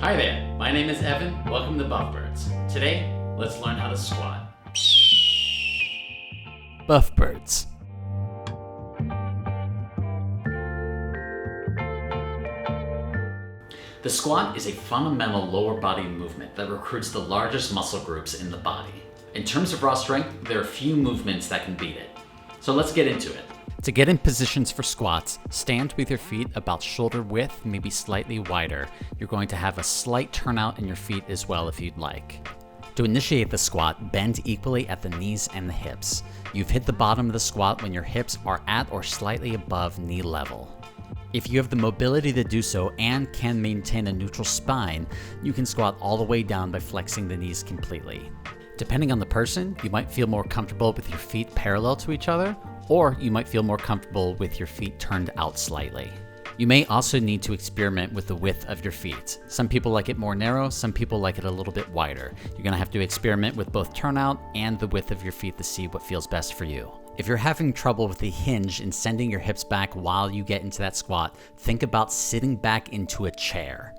Hi there, my name is Evan. Welcome to Buff Birds. Today, let's learn how to squat. Buff Birds. The squat is a fundamental lower body movement that recruits the largest muscle groups in the body. In terms of raw strength, there are few movements that can beat it. So let's get into it. To get in positions for squats, stand with your feet about shoulder width, maybe slightly wider. You're going to have a slight turnout in your feet as well if you'd like. To initiate the squat, bend equally at the knees and the hips. You've hit the bottom of the squat when your hips are at or slightly above knee level. If you have the mobility to do so and can maintain a neutral spine, you can squat all the way down by flexing the knees completely. Depending on the person, you might feel more comfortable with your feet parallel to each other, or you might feel more comfortable with your feet turned out slightly. You may also need to experiment with the width of your feet. Some people like it more narrow, some people like it a little bit wider. You're gonna have to experiment with both turnout and the width of your feet to see what feels best for you. If you're having trouble with the hinge and sending your hips back while you get into that squat, think about sitting back into a chair.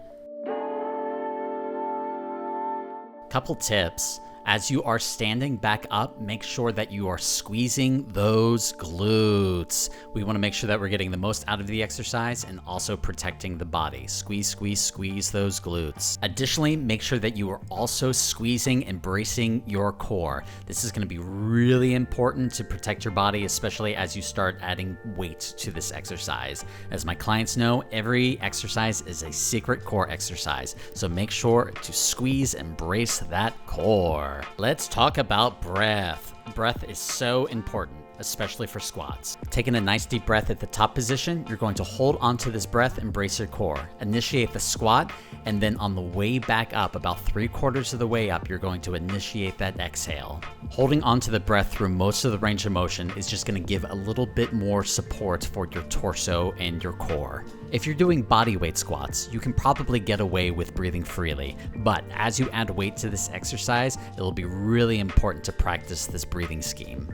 Couple tips. As you are standing back up, make sure that you are squeezing those glutes. We want to make sure that we're getting the most out of the exercise and also protecting the body. Squeeze, squeeze, squeeze those glutes. Additionally, make sure that you are also squeezing and bracing your core. This is going to be really important to protect your body, especially as you start adding weight to this exercise. As my clients know, every exercise is a secret core exercise, so make sure to squeeze and brace that core. Let's talk about breath. Breath is so important, especially for squats. Taking a nice deep breath at the top position, you're going to hold onto this breath and brace your core. Initiate the squat, and then on the way back up, about 3/4 of the way up, you're going to initiate that exhale. Holding onto the breath through most of the range of motion is just going to give a little bit more support for your torso and your core. If you're doing bodyweight squats, you can probably get away with breathing freely, but as you add weight to this exercise, it'll be really important to practice this breathing scheme.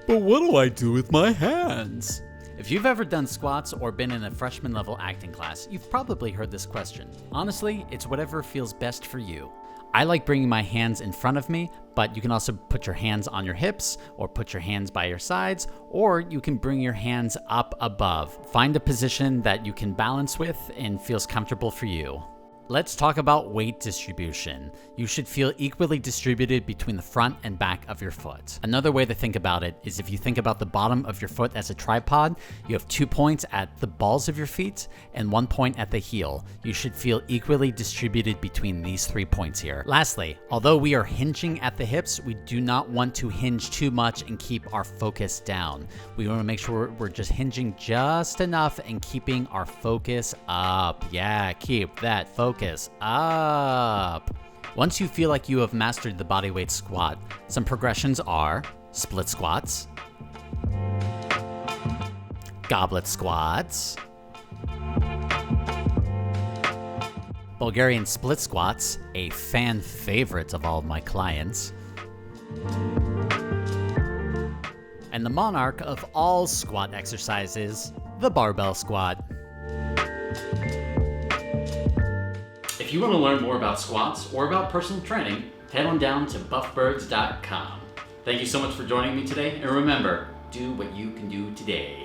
But what do I do with my hands? If you've ever done squats or been in a freshman level acting class, you've probably heard this question. Honestly, it's whatever feels best for you. I like bringing my hands in front of me, but you can also put your hands on your hips or put your hands by your sides, or you can bring your hands up above. Find a position that you can balance with and feels comfortable for you. Let's talk about weight distribution. You should feel equally distributed between the front and back of your foot. Another way to think about it is if you think about the bottom of your foot as a tripod, you have 2 points at the balls of your feet and 1 point at the heel. You should feel equally distributed between these 3 points here. Lastly, although we are hinging at the hips, we do not want to hinge too much and keep our focus down. We want to make sure we're just hinging just enough and keeping our focus up. Yeah, keep that focus up. Once you feel like you have mastered the bodyweight squat, some progressions are split squats, goblet squats, Bulgarian split squats, a fan favorite of all of my clients, and the monarch of all squat exercises, the barbell squat. If you want to learn more about squats or about personal training, head on down to buffbirds.com. Thank you so much for joining me today, and remember, do what you can do today.